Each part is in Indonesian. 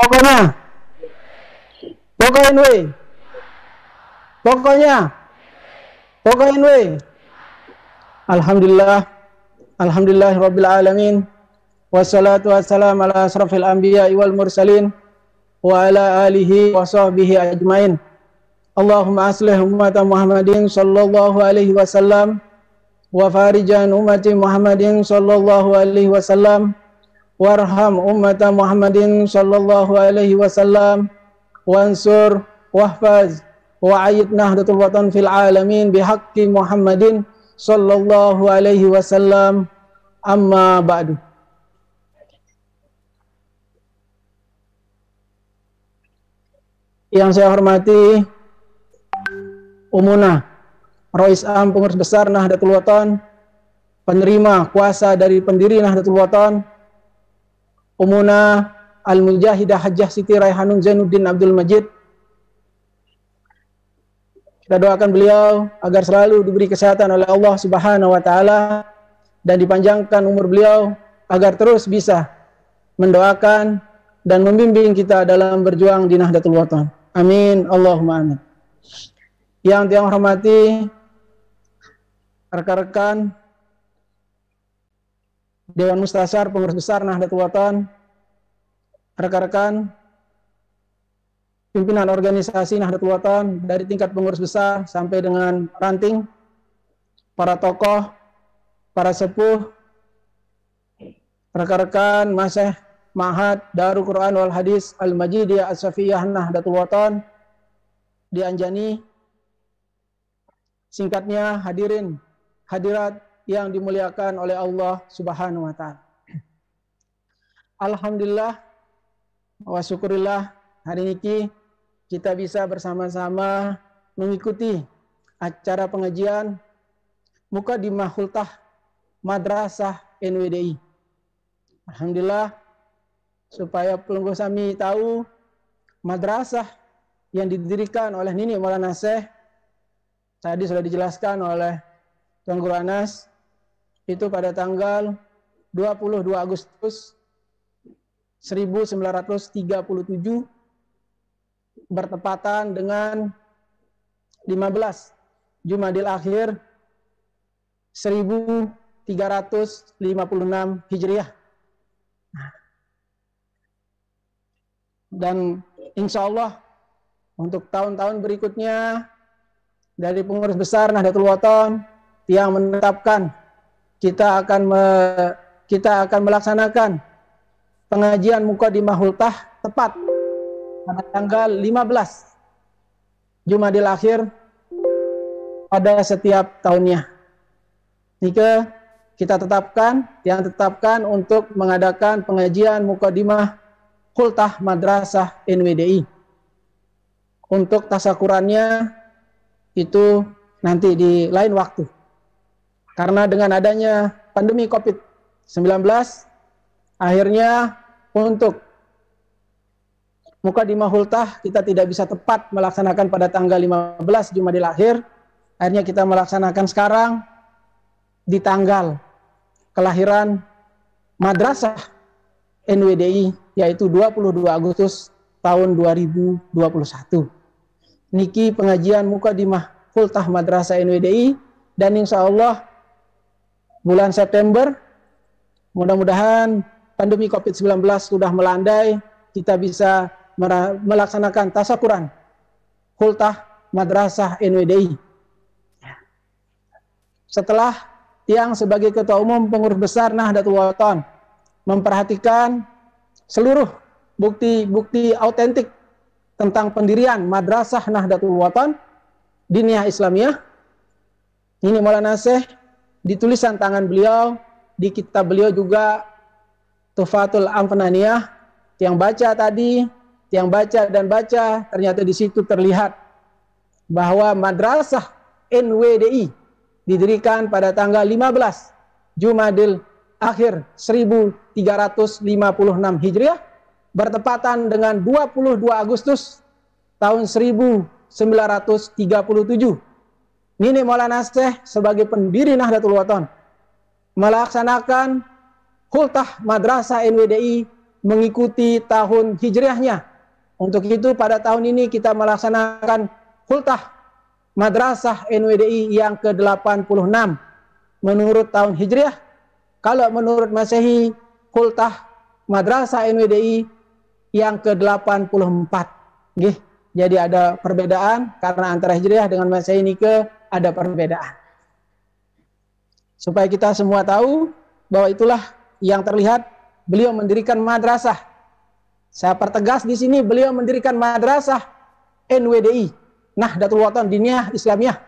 Pokoknya, pokoknya we. Pokoknya, pokoknya we. Alhamdulillah, alhamdulillahirabbil alamin. Wassalatu wassalamu ala asrafil anbiya'i wal mursalin wa ala alihi wa sahbihi ajmain. Allahumma aslih ummata Muhammadin sallallahu alaihi wasallam wa farijan ummati Muhammadin sallallahu alaihi wasallam warham ummata Muhammadin sallallahu alaihi wasallam wansur wahfaz wa'ayid nahdlatul watan fil alamin bihaqqi Muhammadin sallallahu alaihi wasallam. Amma ba'du. Yang saya hormati Umuna Rois Am Pengurus Besar Nahdlatul Wathon, penerima kuasa dari pendiri Nahdlatul Wathon, Umuna Al-Mujahidah Hajjah Siti Raihanun Zainuddin Abdul Majid. Kita doakan beliau agar selalu diberi kesehatan oleh Allah Subhanahu wa taala dan dipanjangkan umur beliau agar terus bisa mendoakan dan membimbing kita dalam berjuang di Nahdlatul Wathon. Amin, Allahumma amin. Yang saya hormati rekan-rekan Dewan Mustasyar Pengurus Besar Nahdlatul Wathon, rekan-rekan pimpinan organisasi Nahdlatul Wathon dari tingkat pengurus besar sampai dengan ranting, para tokoh, para sepuh, rekan-rekan Masyayikh Ma'had Darul Quran wal Hadis Al-Majidiyah As-Safiyah Nahdlatul Wathon di Anjani. Singkatnya, hadirin hadirat yang dimuliakan oleh Allah Subhanahu wa taala. Alhamdulillah wa syukurillah, hari ini kita bisa bersama-sama mengikuti acara pengajian Muqaddimah Khultah Madrasah NWDI. Alhamdulillah, supaya pelungguh sami tahu, madrasah yang didirikan oleh Nini Maulana Syekh tadi sudah dijelaskan oleh Tuan Guru Anas, itu pada tanggal 22 Agustus 1937 bertepatan dengan 15 Jumadil Akhir 1356 Hijriah. Dan insya Allah untuk tahun-tahun berikutnya dari pengurus besar Nahdlatul Wathon yang menetapkan kita akan melaksanakan pengajian Muqaddimah Khultah tepat pada tanggal 15 Jumadil Akhir pada setiap tahunnya. Jika kita tetapkan untuk mengadakan pengajian Muqaddimah Khultah Madrasah NWDI. Untuk tasakurannya itu nanti di lain waktu. Karena dengan adanya pandemi COVID-19, akhirnya untuk Muqaddimah Khultah kita tidak bisa tepat melaksanakan pada tanggal 15 Jumadil Akhir. Akhirnya kita melaksanakan sekarang di tanggal kelahiran Madrasah NWDI, yaitu 22 Agustus tahun 2021. Niki pengajian Muqaddimah Khultah Madrasah NWDI, dan insya Allah bulan September mudah-mudahan pandemi COVID-19 sudah melandai, kita bisa melaksanakan tasakuran Khultah Madrasah NWDI. Setelah yang sebagai Ketua Umum Pengurus Besar Nahdlatul Wathon memperhatikan seluruh bukti-bukti autentik tentang pendirian Madrasah Nahdlatul Wathon Diniyah Islamiyah, ini Maulana Syekh di tulisan tangan beliau, di kitab beliau juga Tuhfatul Amfananiyah, yang baca tadi, yang baca dan baca, ternyata di situ terlihat bahwa Madrasah NWDI didirikan pada tanggal 15 Jumadil Akhir 1356 Hijriah bertepatan dengan 22 Agustus tahun 1937. Nini Maulana Syekh sebagai pendiri Nahdlatul Wathon melaksanakan Khultah Madrasah NWDI mengikuti tahun hijriahnya. Untuk itu pada tahun ini kita melaksanakan Khultah Madrasah NWDI yang ke-86 menurut tahun hijriah. Kalau menurut Masehi, Khultah Madrasah NWDI yang ke-84. Jadi ada perbedaan karena antara hijriah dengan Masehi ini ada perbedaan. Supaya kita semua tahu bahwa itulah yang terlihat beliau mendirikan madrasah. Saya pertegas di sini, beliau mendirikan madrasah NWDI, Nahdlatul Wathon Diniyah Islamiyah.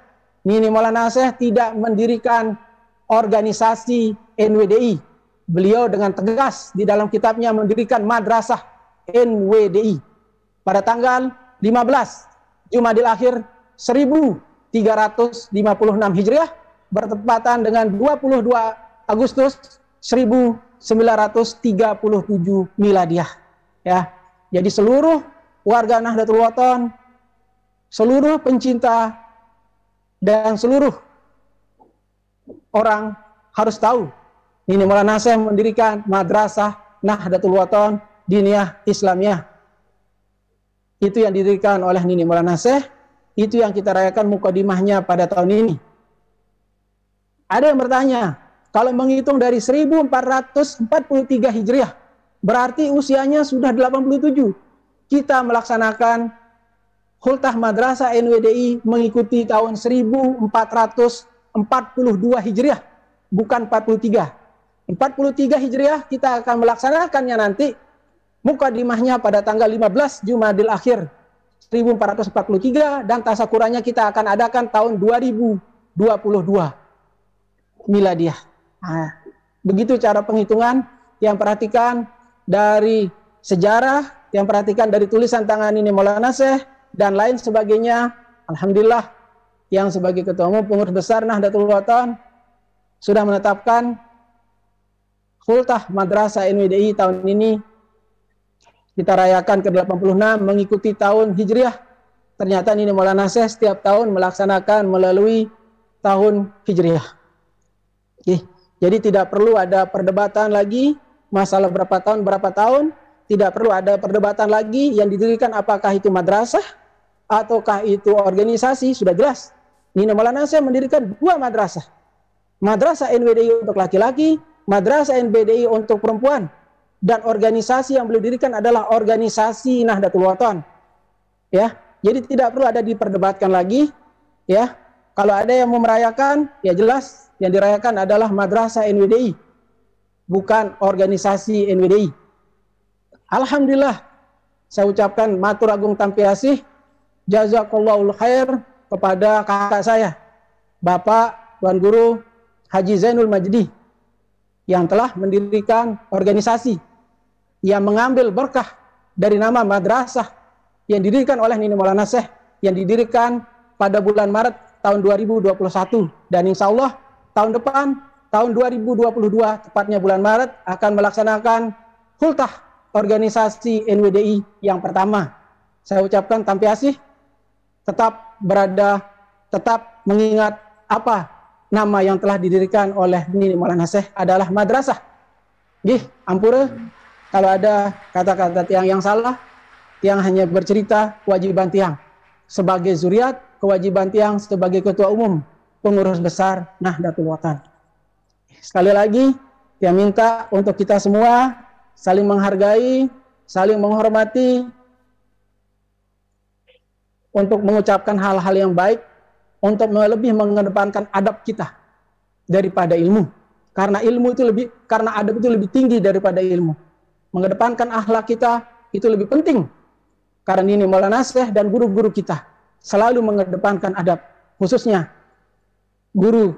Nini Maulana Syekh tidak mendirikan organisasi NWDI. Beliau dengan tegas di dalam kitabnya mendirikan madrasah NWDI pada tanggal 15 Jumadil Akhir 1356 Hijriah bertepatan dengan 22 Agustus 1937 Miladiah. Ya, jadi seluruh warga Nahdlatul Wathon, seluruh pencinta dan seluruh orang harus tahu Nini Maulana Syekh mendirikan madrasah Nahdlatul Wathon Diniyah Islamiyah. Itu yang didirikan oleh Nini Maulana Syekh, itu yang kita rayakan mukadimahnya pada tahun ini. Ada yang bertanya, kalau menghitung dari 1443 Hijriah, berarti usianya sudah 87. Kita melaksanakan Khultah Madrasah NWDI mengikuti tahun 1442 Hijriah, bukan 43. 43 Hijriah kita akan melaksanakannya nanti mukadimahnya pada tanggal 15 Jumadil Akhir 1443 dan tasakurannya kita akan adakan tahun 2022 Miladiah. Nah, begitu cara penghitungan yang perhatikan dari sejarah, yang perhatikan dari tulisan tangan ini Maulana Syekh dan lain sebagainya. Alhamdulillah yang sebagai Ketua Umum Pengurus Besar Nahdlatul Wathon sudah menetapkan Khultah Madrasah NWDI tahun ini kita rayakan ke-86 mengikuti tahun Hijriah. Ternyata ini Maulana Syekh setiap tahun melaksanakan melalui tahun Hijriah. Jadi tidak perlu ada perdebatan lagi masalah berapa tahun, tidak perlu ada perdebatan lagi yang didirikan apakah itu madrasah ataukah itu organisasi. Sudah jelas Nini Maulana Syekh mendirikan dua madrasah. Madrasah NWDI untuk laki-laki, madrasah NWDI untuk perempuan. Dan organisasi yang beliau dirikan adalah organisasi Nahdlatul Wathon. Ya, jadi tidak perlu ada diperdebatkan lagi. Ya, kalau ada yang mau merayakan, ya jelas yang dirayakan adalah madrasah NWDI, bukan organisasi NWDI. Alhamdulillah, saya ucapkan matur agung tampi asih, jazakallahu khair kepada kakak saya, Bapak Tuan Guru Haji Zainul Majdi, yang telah mendirikan organisasi yang mengambil berkah dari nama madrasah yang didirikan oleh Nini Maulana Syekh, yang didirikan pada bulan Maret tahun 2021, dan insya Allah tahun depan, tahun 2022, tepatnya bulan Maret, akan melaksanakan Khultah organisasi NWDI yang pertama. Saya ucapkan tampi asih, tetap mengingat apa nama yang telah didirikan oleh Nini Maulana Syekh adalah madrasah. Ampura kalau ada kata-kata tiang yang salah, tiang hanya bercerita kewajiban tiang sebagai zuriat, kewajiban tiang sebagai Ketua Umum Pengurus Besar Nahdlatul Wathon. Sekali lagi, tiang minta untuk kita semua saling menghargai, saling menghormati, untuk mengucapkan hal-hal yang baik, untuk lebih mengedepankan adab kita daripada ilmu. Karena ilmu itu karena adab itu lebih tinggi daripada ilmu. Mengedepankan akhlak kita itu lebih penting. Karena ini Maulana Syekh dan guru-guru kita selalu mengedepankan adab. Khususnya guru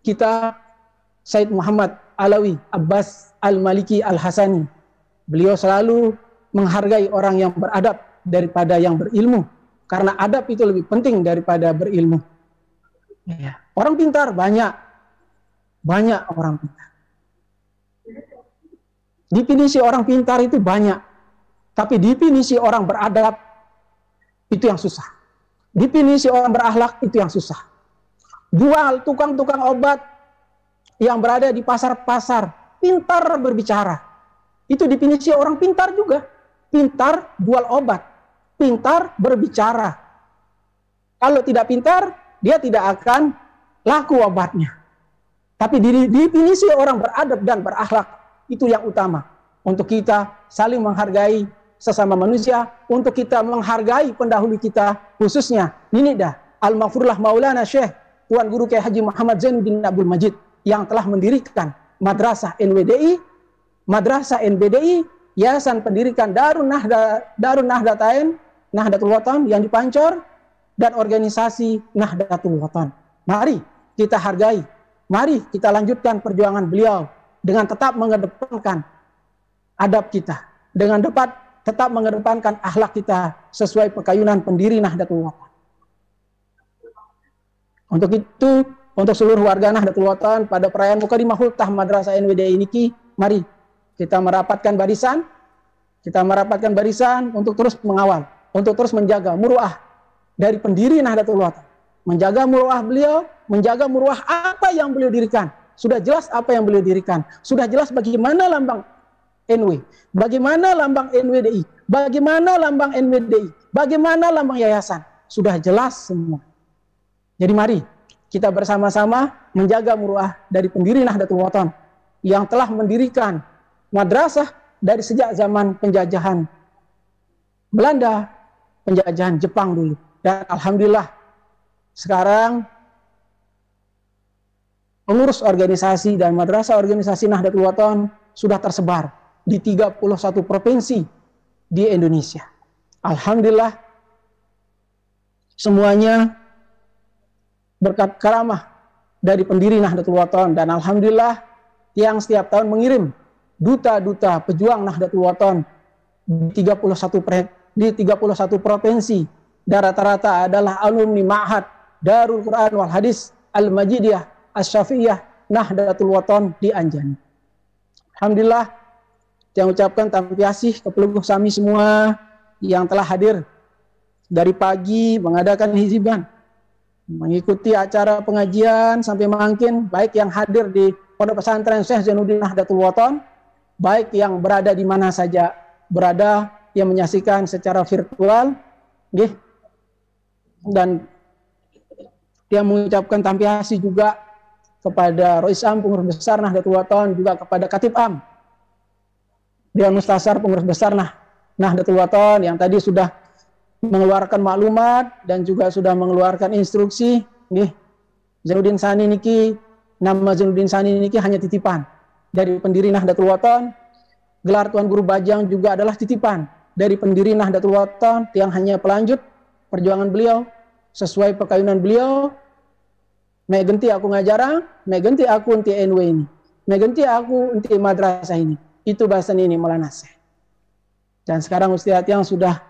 kita Said Muhammad Alawi Abbas Al-Maliki Al-Hasani. Beliau selalu menghargai orang yang beradab daripada yang berilmu. Karena adab itu lebih penting daripada berilmu. Orang pintar banyak orang pintar. Definisi orang pintar itu banyak, tapi definisi orang beradab itu yang susah. Definisi orang berakhlak itu yang susah. Jual tukang-tukang obat yang berada di pasar-pasar pintar berbicara, Itu definisi orang pintar juga. Pintar jual obat, pintar berbicara. Kalau tidak pintar, dia tidak akan laku obatnya. Tapi definisi orang beradab dan berakhlak, itu yang utama. Untuk kita saling menghargai sesama manusia, untuk kita menghargai pendahulu kita, khususnya ini dah Al-Maghfurlah Maulana Syekh Tuan Guru Kiai Haji Muhammad Zainuddin Abdul Majid yang telah mendirikan Madrasah NWDI, Madrasah NBDI, Yayasan Pendidikan Darun Nahdlatain, Nahdlatul Watan yang di Pancor, dan organisasi Nahdlatul Watan. Mari kita hargai, mari kita lanjutkan perjuangan beliau dengan tetap mengedepankan adab kita, dengan tetap mengedepankan akhlak kita sesuai pekayunan pendiri Nahdlatul Watan. Untuk itu, untuk seluruh warga Nahdlatul Watan pada perayaan Mukadimah Ultah Madrasah NWDI ini, mari kita merapatkan barisan untuk terus mengawal, untuk terus menjaga muruah dari pendiri Nahdlatul Watan, menjaga muruah beliau, menjaga muruah apa yang beliau dirikan. Sudah jelas apa yang beliau dirikan, sudah jelas bagaimana lambang NW, bagaimana lambang NWDI, bagaimana lambang NWDI, bagaimana lambang yayasan, sudah jelas semua. Jadi mari kita bersama-sama menjaga muruah dari pendiri Nahdlatul Watan yang telah mendirikan madrasah dari sejak zaman penjajahan Belanda, penjajahan Jepang dulu. Dan alhamdulillah sekarang pengurus organisasi dan madrasah organisasi Nahdlatul Watan sudah tersebar di 31 provinsi di Indonesia. Alhamdulillah semuanya berkat karamah dari pendiri Nahdlatul Watan, dan alhamdulillah yang setiap tahun mengirim duta-duta pejuang Nahdlatul Watan di 31 provinsi, dan rata-rata adalah alumni Ma'had Darul Quran wal Hadis Al-Majidiyah Asy-Syafi'iyah Nahdlatul Watan di Anjani. Alhamdulillah, saya ucapkan tampiasih ke peluguh sami semua yang telah hadir dari pagi mengadakan hiziban, mengikuti acara pengajian sampai mangkin, baik yang hadir di Pondok Pesantren Syekh Zainuddin Nahdlatul Watan, baik yang berada di mana saja berada, yang menyaksikan secara virtual, dan yang mengucapkan tampiasi juga kepada Rois Am Pengurus Besar Nahdlatul Watan, juga kepada Katib Am Dewan Mustasar Pengurus Besar Nahdlatul Watan yang tadi sudah mengeluarkan maklumat dan juga sudah mengeluarkan instruksi. Zainuddin Sani niki, nama Zainuddin Sani niki hanya titipan dari pendiri Nahdlatul Watan. Gelar Tuan Guru Bajang juga adalah titipan dari pendiri Nahdlatul Watan yang hanya pelanjut perjuangan beliau sesuai pekayunan beliau. Megenti aku ngajarang, megenti aku unti NW ini, megenti aku unti madrasah ini. Itu bahasa ini Maulana. Dan sekarang Ustadz yang sudah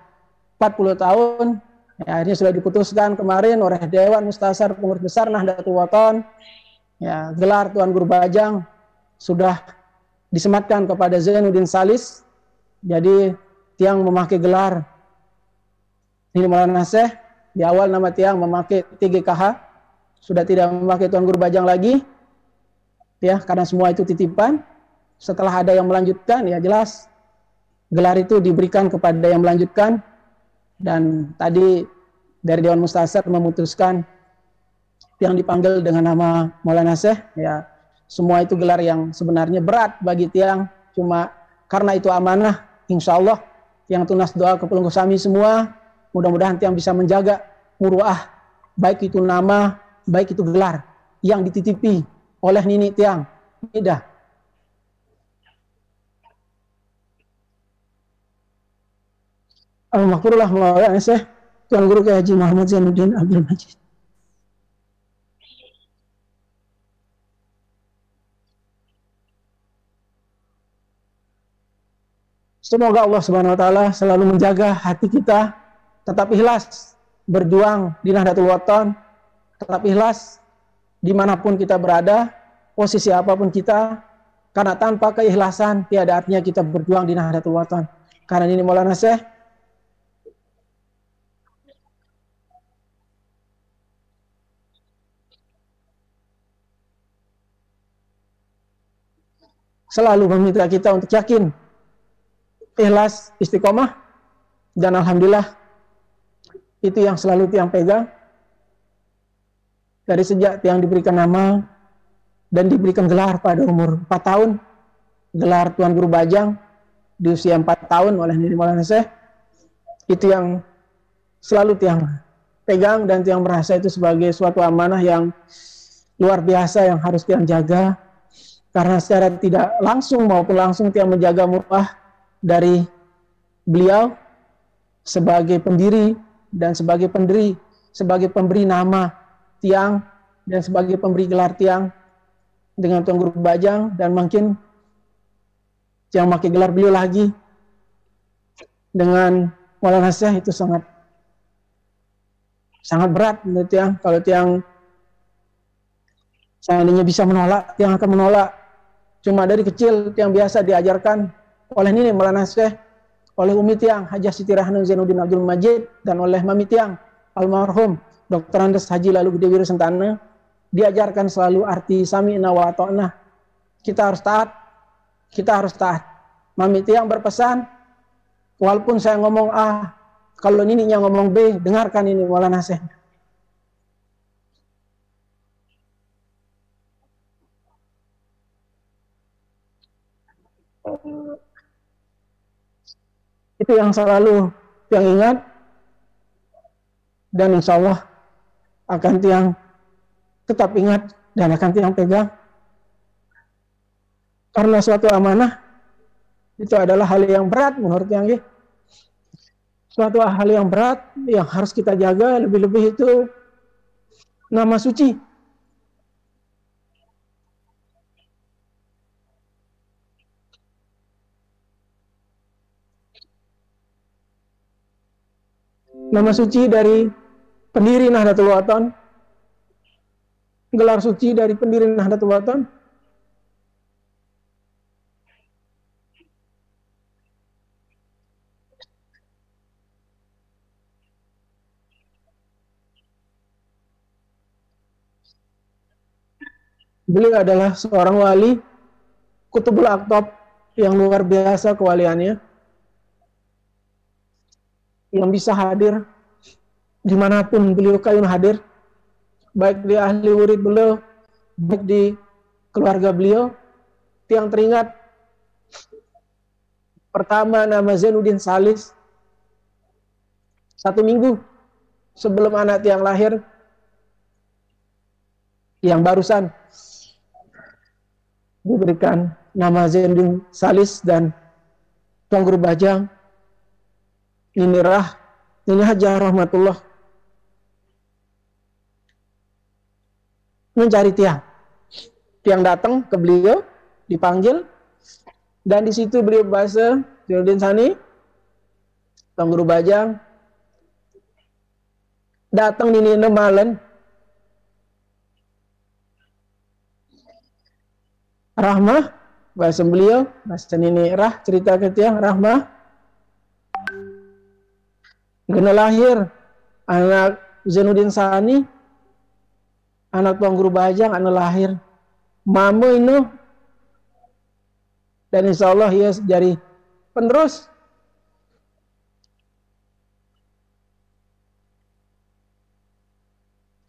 40 tahun, ya, akhirnya sudah diputuskan kemarin oleh Dewan Mustasar Pengurus Besar Nahdlatul Watan, ya, gelar Tuan Guru Bajang sudah disematkan kepada Zainuddin Salis. Jadi tiang memakai gelar ini Maulana Syekh, di awal nama tiang memakai TGKH, sudah tidak memakai Tuan Guru Bajang lagi, ya, karena semua itu titipan. Setelah ada yang melanjutkan, ya jelas gelar itu diberikan kepada yang melanjutkan. Dan tadi dari Dewan Mustasar memutuskan yang dipanggil dengan nama Maulana Syekh, ya semua itu gelar yang sebenarnya berat bagi tiang, cuma karena itu amanah, insya Allah yang tunas doa ke pelunggu sami semua, mudah-mudahan tiang bisa menjaga muruah, baik itu nama, baik itu gelar yang dititipi oleh nini tiang. Tidak. Al-Maghfurlah Maulana Syekh Tuan Guru Kiai Haji Muhammad Zainuddin Abdul Majid. Semoga Allah Subhanahu wa taala selalu menjaga hati kita tetap ikhlas berjuang di Nahdlatul Watan, tetap ikhlas dimanapun kita berada, posisi apapun kita, karena tanpa keikhlasan tiada artinya kita berjuang di Nahdlatul Watan. Karena ini Maulana Syekh selalu meminta kita untuk yakin ikhlas, istiqomah, dan alhamdulillah itu yang selalu tiang pegang dari sejak tiang diberikan nama dan diberikan gelar pada umur 4 tahun, gelar Tuan Guru Bajang di usia 4 tahun oleh Nini Maulana Syekh. Itu yang selalu tiang pegang dan tiang merasa itu sebagai suatu amanah yang luar biasa yang harus tiang jaga, karena secara tidak langsung maupun langsung tiang menjaga murah dari beliau sebagai pendiri dan sebagai pendiri, sebagai pemberi nama tiang dan sebagai pemberi gelar tiang dengan Tuan Guru Bajang, dan mungkin yang pakai gelar beliau lagi dengan Maulana Syekh itu sangat berat menurut tiang. Kalau tiang seandainya bisa menolak, tiang akan menolak. Cuma dari kecil tiang biasa diajarkan oleh Nini Maulana Syekh, oleh Umi tiang Hajah Siti Rahman Zainuddin Abdul Majid, dan oleh Mami tiang almarhum Dr. Andes Haji Lalu Gede Wirasentana, diajarkan selalu arti sami'na wa ata'na. Kita harus taat, kita harus taat. Mami tiang berpesan, walaupun saya ngomong A, kalau nininya ngomong B, dengarkan ini Maulana Syekh. Itu yang selalu tiang ingat, dan insya Allah akan tiang tetap ingat dan akan tiang pegang, karena suatu amanah itu adalah hal yang berat menurut tiang. Suatu hal yang berat yang harus kita jaga, lebih-lebih itu nama suci. Nama suci dari pendiri Nahdlatul Wathon, gelar suci dari pendiri Nahdlatul Wathon, beliau adalah seorang wali Kutubul Aktab yang luar biasa kewaliannya, yang bisa hadir dimanapun beliau kayun hadir, baik di ahli murid beliau, baik di keluarga beliau. Yang teringat pertama nama Zainuddin Salis, 1 minggu sebelum anak tiang lahir, yang barusan diberikan nama Zainuddin Salis, dan Tuan Guru Bajang Nini Hajah Rahmatullah mencari tiang. Tiang datang ke beliau, dipanggil, dan di situ beliau bahasa Zainuddin Sani, Tuan Guru Bajang datang Nini Malen, Rahmah, bahasa beliau, bahasa Nini Rah, cerita ke tiang Rahmah, kena lahir anak Zainuddin Sani, anak Tuan Guru Bajang, anak lahir mama ini, dan insya Allah ia jadi penerus.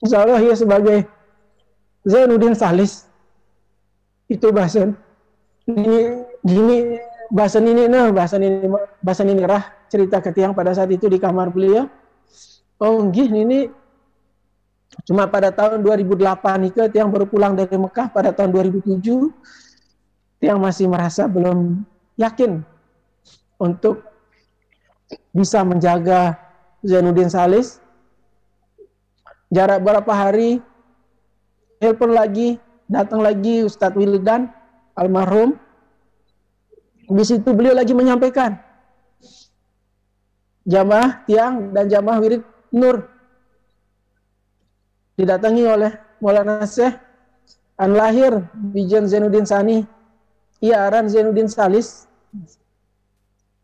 Insya Allah ia sebagai Zainuddin Salis. Itu bahasa gini bahasa Nini Rah cerita ke tiang pada saat itu di kamar beliau. Oh gini, ini cuma pada tahun 2008 itu tiang baru pulang dari Mekah. Pada tahun 2007 tiang masih merasa belum yakin untuk bisa menjaga Zainuddin Salis. Jarak berapa hari, telepon lagi, datang lagi Ustadz Wildan almarhum. Di situ beliau lagi menyampaikan jamaah tiang dan jamaah wirid Nur didatangi oleh Maulana Syekh an lahir Bijan Zainuddin Sani, ia aran Zainuddin Salis.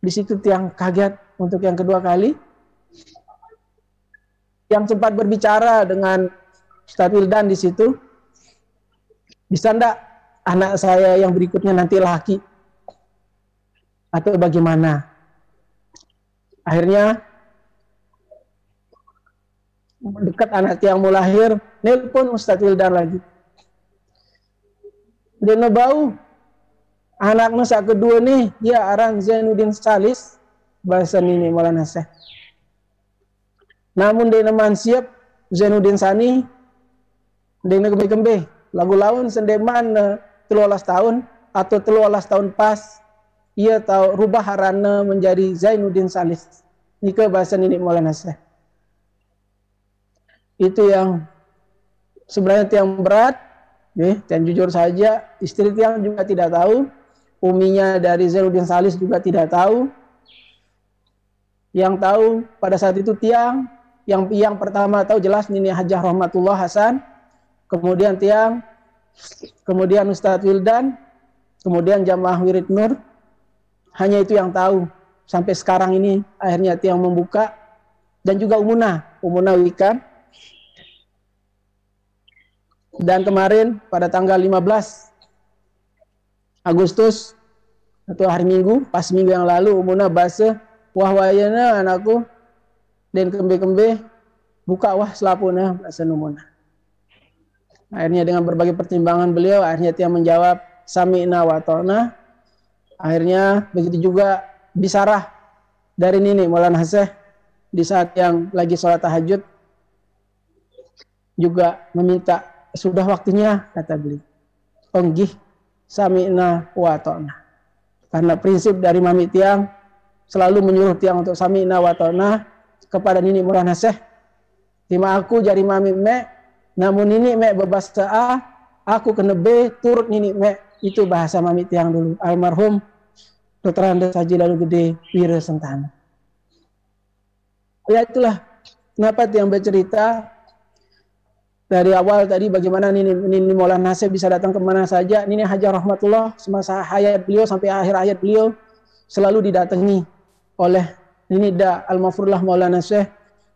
Di situ tiang kaget untuk yang kedua kali. Yang sempat berbicara dengan Ustadz Wildan di situ, bisa ndak anak saya yang berikutnya nanti laki atau bagaimana? Akhirnya dekat anak tiang mau lahir, nelpon Ustadz Wildan lagi. Dia bau anaknya saat kedua nih, ya aran Zainuddin Salis, bahasa ini Maulana Syekh. Namun dia man siap Zainuddin Sani, dia kembe-kembe, lagu laun sendeman 13 tahun atau 13 tahun pas, ia tahu rubah harana menjadi Zainuddin Salis. Ini ke bahasa ini Maulana Syekh. Itu yang sebenarnya yang berat, dan jujur saja istri tiang juga tidak tahu, uminya dari Zainuddin Salis juga tidak tahu. Yang tahu pada saat itu tiang, yang pertama tahu jelas Nini Hajah Rahmatullah Hasan, kemudian tiang, kemudian Ustadz Wildan, kemudian Jamaah Wirid Nur, hanya itu yang tahu. Sampai sekarang ini akhirnya tiang membuka, dan juga Umunah Wikan. Dan kemarin pada tanggal 15 Agustus atau hari Minggu, pas minggu yang lalu, Umunah bahasa wahwayana anakku dan kembe-kembe buka wah selapuna bahasa Umunah. Akhirnya dengan berbagai pertimbangan beliau, akhirnya dia menjawab sami'na wa ta'na. Akhirnya begitu juga bisarah dari Nini Maulana Syekh di saat yang lagi sholat tahajud juga meminta, sudah waktunya, kata beliau, onggih sami'na wa ta'na. Karena prinsip dari Mami Tiang selalu menyuruh Tiang untuk sami'na wa ta'na kepada Nini Maulana Syekh. Tima aku jari Mami me, namun Nini me berbahasa A, aku kena B, turut Nini me. Itu bahasa Mami Tiang dulu. Almarhum Dr. Andes Haji Lalu Gede Wira Sentana. Ya itulah kenapa Tiang bercerita dari awal tadi bagaimana Nini Maulana Syekh bisa datang kemana saja. Nini Hajah Rahmatullah semasa hayat beliau sampai akhir hayat beliau selalu didatangi oleh Nini Da Al-Mafrullah Maulana Syekh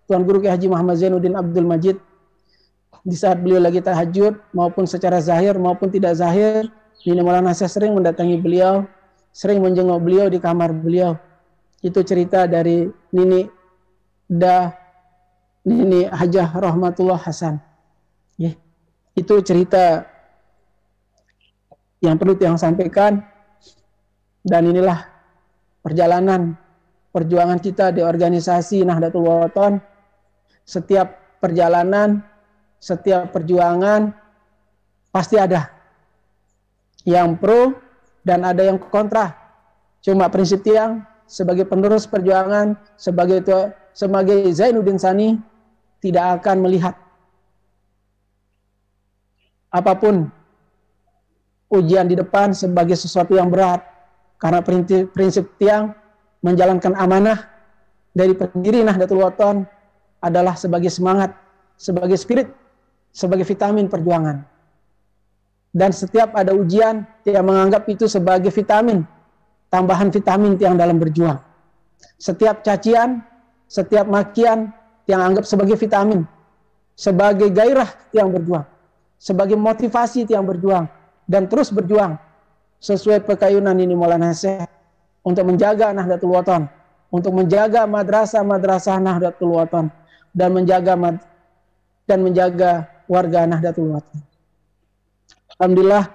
Tuan Guru Kiai Haji Muhammad Zainuddin Abdul Majid. Di saat beliau lagi tahajud maupun secara zahir maupun tidak zahir, Nini Maulana Syekh sering mendatangi beliau, sering menjenguk beliau di kamar beliau. Itu cerita dari Nini Hajah Rahmatullah Hasan. Itu cerita yang perlu Tiang sampaikan, dan inilah perjuangan kita di organisasi Nahdlatul Wathon. Setiap perjalanan, setiap perjuangan pasti ada yang pro dan ada yang kontra. Cuma prinsip Tiang sebagai penerus perjuangan, sebagai Zainuddin Sani, tidak akan melihat apapun ujian di depan sebagai sesuatu yang berat, karena prinsip Tiang menjalankan amanah dari pendiri Nahdlatul Wathon adalah sebagai semangat, sebagai spirit, sebagai vitamin perjuangan. Dan setiap ada ujian, Tiang menganggap itu sebagai vitamin, tambahan vitamin Tiang dalam berjuang. Setiap cacian, setiap makian Tiang anggap sebagai vitamin, sebagai gairah Tiang berjuang, sebagai motivasi Tiang berjuang dan terus berjuang sesuai pekayunan Nini Maulana Syekh untuk menjaga Nahdlatul Wathon, untuk menjaga madrasah-madrasah Nahdlatul Wathon dan menjaga warga Nahdlatul Wathon. Alhamdulillah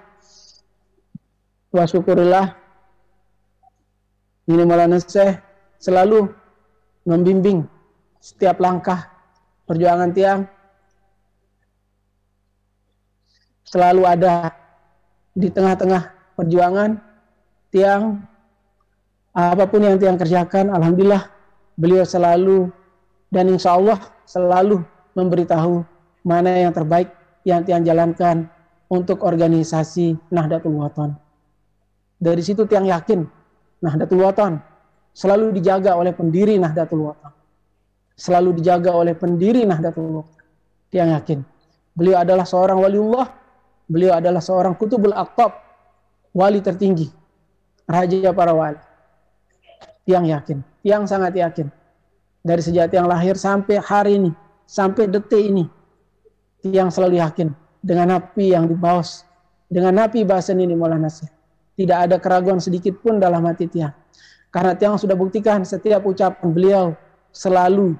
wa syukurillah, Nini Maulana Syekh selalu membimbing setiap langkah perjuangan Tiang, selalu ada di tengah-tengah perjuangan Tiang. Apapun yang Tiang kerjakan, alhamdulillah beliau selalu dan insya Allah selalu memberitahu mana yang terbaik yang Tiang jalankan untuk organisasi Nahdlatul Wathon. Dari situ Tiang yakin Nahdlatul Wathon selalu dijaga oleh pendiri Nahdlatul Wathon, selalu dijaga oleh pendiri Nahdlatul Wathon. Tiang yakin beliau adalah seorang waliullah, beliau adalah seorang kutubul aqtab, wali tertinggi, raja para wali. Tiang yakin, Tiang sangat yakin. Dari sejak Tiang lahir sampai hari ini, sampai detik ini, Tiang selalu yakin dengan napi yang dibawas, dengan napi bahasa Nini Maulana Syekh. Tidak ada keraguan sedikit pun dalam hati Tiang. Karena Tiang sudah buktikan setiap ucapan beliau selalu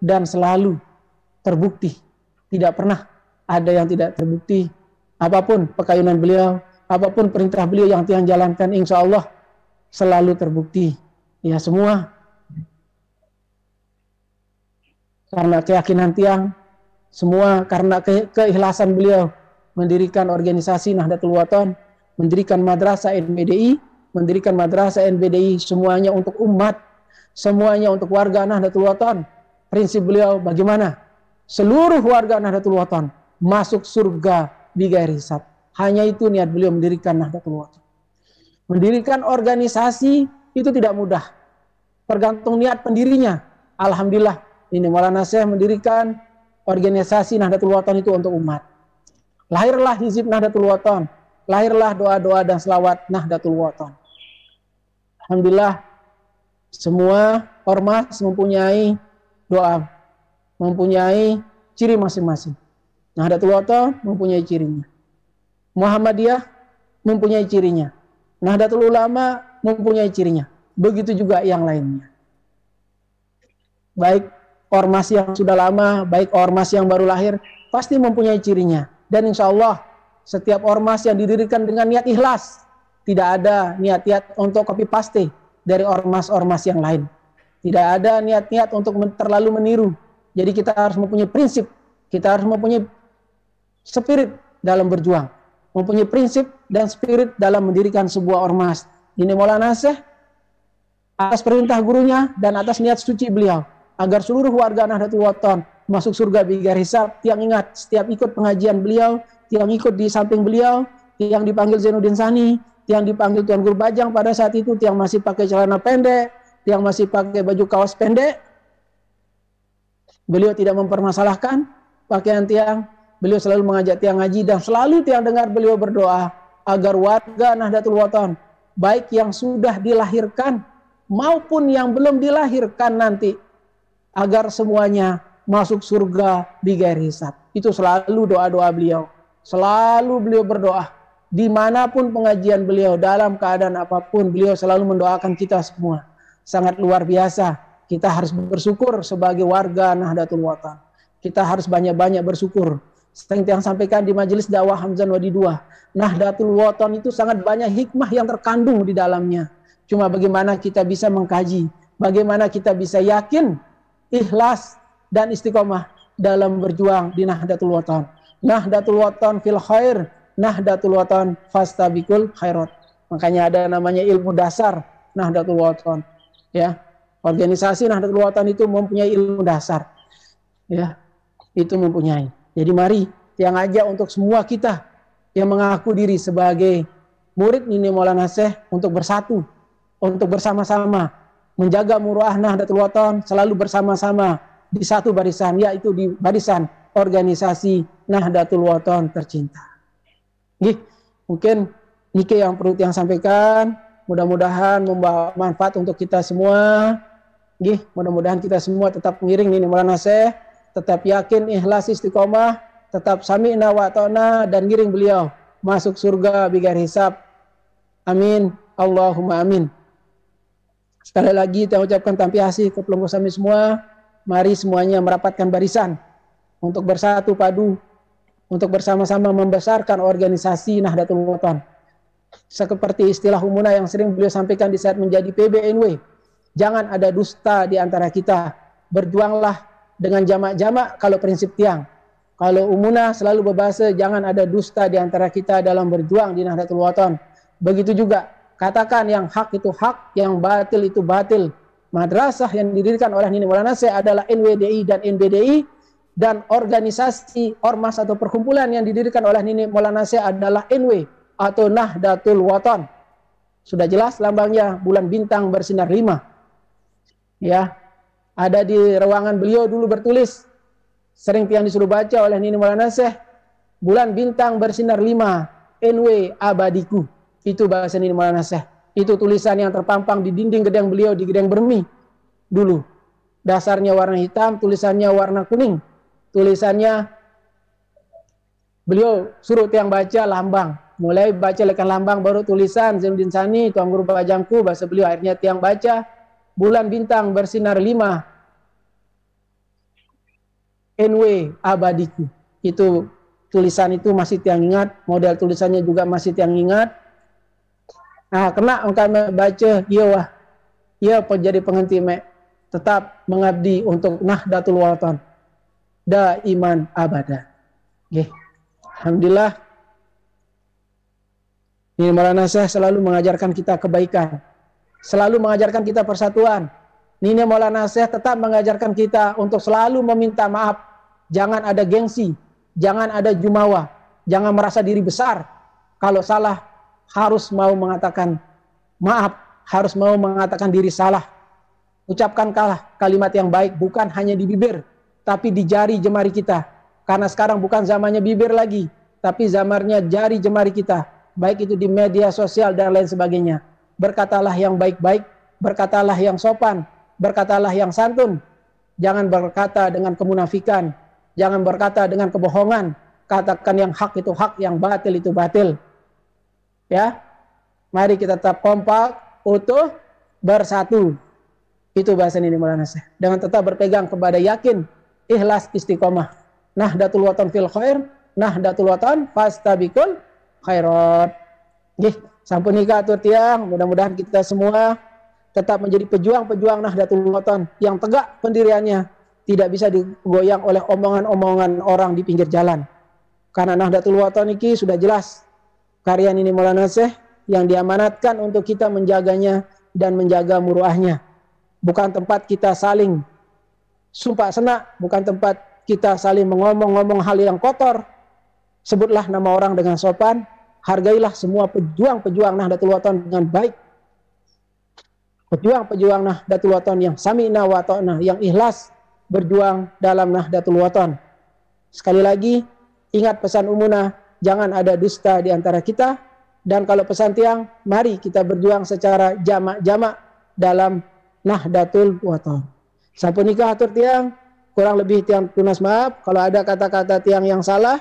dan selalu terbukti. Tidak pernah ada yang tidak terbukti. Apapun pekayunan beliau, apapun perintah beliau yang Tiang jalankan, insya Allah selalu terbukti. Ya, semua karena keyakinan Tiang, semua karena keikhlasan beliau mendirikan organisasi Nahdlatul Wathon, mendirikan madrasah NBDI, semuanya untuk umat, semuanya untuk warga Nahdlatul Wathon. Prinsip beliau bagaimana? Seluruh warga Nahdlatul Wathon masuk surga bighairi hisab. Hanya itu niat beliau mendirikan Nahdlatul Wathon. Mendirikan organisasi itu tidak mudah. Tergantung niat pendirinya. Alhamdulillah, ini Maulana Syekh mendirikan organisasi Nahdlatul Wathon itu untuk umat. Lahirlah Hizib Nahdlatul Wathon, lahirlah doa-doa dan selawat Nahdlatul Wathon. Alhamdulillah, semua ormas mempunyai doa, mempunyai ciri masing-masing. Nahdlatul Wathon mempunyai cirinya, Muhammadiyah mempunyai cirinya, Nahdlatul Ulama mempunyai cirinya. Begitu juga yang lainnya. Baik ormas yang sudah lama, baik ormas yang baru lahir, pasti mempunyai cirinya. Dan insya Allah setiap ormas yang didirikan dengan niat ikhlas, tidak ada niat-niat untuk copy paste dari ormas-ormas yang lain. Tidak ada niat-niat untuk terlalu meniru. Jadi kita harus mempunyai prinsip, kita harus mempunyai spirit dalam berjuang, mempunyai prinsip dan spirit dalam mendirikan sebuah ormas. Ini Maulana Syekh atas perintah gurunya dan atas niat suci beliau agar seluruh warga Nahdlatul Wathon masuk surga bighairi hisab. Tiang ingat setiap ikut pengajian beliau, Tiang ikut di samping beliau, Tiang dipanggil Zainuddin Sani, Tiang dipanggil Tuan Guru Bajang. Pada saat itu Tiang masih pakai celana pendek, Tiang masih pakai baju kaos pendek. Beliau tidak mempermasalahkan pakaian Tiang. Beliau selalu mengajak Tiang ngaji dan selalu Tiang dengar beliau berdoa agar warga Nahdlatul Wathon, baik yang sudah dilahirkan maupun yang belum dilahirkan nanti, agar semuanya masuk surga bighairi hisab. Itu selalu doa-doa beliau. Selalu beliau berdoa. Dimanapun pengajian beliau, dalam keadaan apapun, beliau selalu mendoakan kita semua. Sangat luar biasa. Kita harus bersyukur sebagai warga Nahdlatul Wathon. Kita harus banyak-banyak bersyukur. Seperti yang sampaikan di majelis dakwah Hamzan Wadi 2. Nahdlatul Wathon itu sangat banyak hikmah yang terkandung di dalamnya. Cuma bagaimana kita bisa mengkaji, bagaimana kita bisa yakin, ikhlas dan istiqomah dalam berjuang di Nahdlatul Wathon. Nahdlatul Wathon fil khair, Nahdlatul Wathon fastabiqul khairat. Makanya ada namanya ilmu dasar Nahdlatul Wathon. Ya, organisasi Nahdlatul Wathon itu mempunyai ilmu dasar. Ya, itu mempunyai. Jadi mari yang ajak untuk semua kita yang mengaku diri sebagai murid Nini Maulana Syekh untuk bersatu, untuk bersama-sama menjaga muruah Nahdlatul Wathon, selalu bersama-sama di satu barisan, yaitu di barisan organisasi Nahdlatul Wathon tercinta. Mungkin nike yang perlu yang sampaikan, mudah-mudahan membawa manfaat untuk kita semua. Mudah-mudahan kita semua tetap mengiring Nini Maulana Syekh, tetap yakin, ikhlas, istiqomah, tetap sami'na wa ta'na dan ngiring beliau masuk surga bighairi hisab. Amin. Allahumma amin. Sekali lagi saya ucapkan tampiasi ke pelunggu kami semua. Mari semuanya merapatkan barisan untuk bersatu padu, untuk bersama-sama membesarkan organisasi Nahdlatul Wathon. Seperti istilah umuna yang sering beliau sampaikan di saat menjadi PBNW. Jangan ada dusta di antara kita. Berjuanglah dengan jamak-jamak kalau prinsip Tiang. Kalau umuna selalu berbahasa jangan ada dusta di antara kita dalam berjuang di Nahdlatul Wathon. Begitu juga katakan yang hak itu hak, yang batil itu batil. Madrasah yang didirikan oleh Nini Maulana Syekh adalah NWDI dan NBDI, dan organisasi ormas atau perkumpulan yang didirikan oleh Nini Maulana Syekh adalah NW atau Nahdlatul Wathon. Sudah jelas lambangnya bulan bintang bersinar 5. Ya, ada di ruangan beliau dulu bertulis, sering yang disuruh baca oleh Nini Maulana Syekh, bulan bintang bersinar 5, NW abadiku. Itu bahasa Nini Maulana Syekh. Itu tulisan yang terpampang di dinding gedang beliau di Gedang Bermi dulu. Dasarnya warna hitam, tulisannya warna kuning. Tulisannya beliau suruh tiang baca lambang mulai baca lekan lambang baru tulisan Zainuddin Sani, Tuan Guru Bajangku, bahasa beliau akhirnya tiang baca. Bulan bintang bersinar 5, NW abadiku. Itu tulisan itu masih tiang ingat, model tulisannya juga masih tiang ingat. Nah, kena kami baca, iya wah, iya jadi penghenti mek, tetap mengabdi untuk Nahdlatul Wathon, da iman abada. Okay. Alhamdulillah, ini Maulana Syekh selalu mengajarkan kita kebaikan, selalu mengajarkan kita persatuan. Ini Maulana Syekh tetap mengajarkan kita untuk selalu meminta maaf. Jangan ada gengsi, jangan ada jumawa, jangan merasa diri besar. Kalau salah harus mau mengatakan maaf, harus mau mengatakan diri salah. Ucapkan kalimat yang baik, bukan hanya di bibir, tapi di jari jemari kita. Karena sekarang bukan zamannya bibir lagi, tapi zamannya jari jemari kita. Baik itu di media sosial dan lain sebagainya. Berkatalah yang baik-baik, berkatalah yang sopan, berkatalah yang santun. Jangan berkata dengan kemunafikan, jangan berkata dengan kebohongan. Katakan yang hak itu hak, yang batil itu batil. Ya, mari kita tetap kompak, utuh, bersatu. Itu bahasa ini Maulana Syekh. Dengan tetap berpegang kepada yakin, ikhlas, istiqomah. Nahdlatul Wathon fil khair, Nahdlatul Wathon fastabiqul khairat. Nggih, sampun nikah atur tiang, mudah-mudahan kita semua tetap menjadi pejuang-pejuang Nahdlatul Wathon yang tegak pendiriannya, tidak bisa digoyang oleh omongan-omongan orang di pinggir jalan. Karena Nahdlatul Wathon ini sudah jelas karya ini Maulana Syekh yang diamanatkan untuk kita menjaganya dan menjaga muruahnya. Bukan tempat kita saling sumpah senak, bukan tempat kita saling mengomong-ngomong hal yang kotor. Sebutlah nama orang dengan sopan, hargailah semua pejuang-pejuang Nahdlatul Wathon dengan baik. Pejuang-pejuang Nahdlatul Wathon yang sami'na wa ta'na, yang ikhlas berjuang dalam Nahdlatul Wathon. Sekali lagi, ingat pesan Umunah, jangan ada dusta di antara kita. Dan kalau pesan tiang, mari kita berjuang secara jamak-jamak dalam Nahdlatul Wathon. Sampun nikah atur tiang, kurang lebih tiang tunas maaf kalau ada kata-kata tiang yang salah.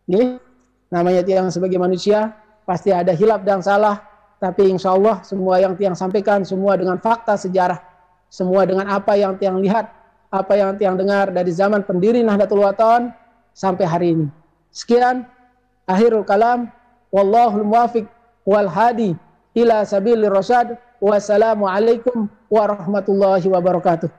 Nih, namanya tiang sebagai manusia pasti ada hilaf dan salah, tapi insya Allah semua yang tiang sampaikan semua dengan fakta sejarah, semua dengan apa yang tiang lihat, apa yang tiang dengar dari zaman pendiri Nahdlatul Wathon sampai hari ini. Sekian, akhirul kalam, wallahul muwafiq wal hadi ila sabilir rasyad. Wassalamualaikum warahmatullahi wabarakatuh.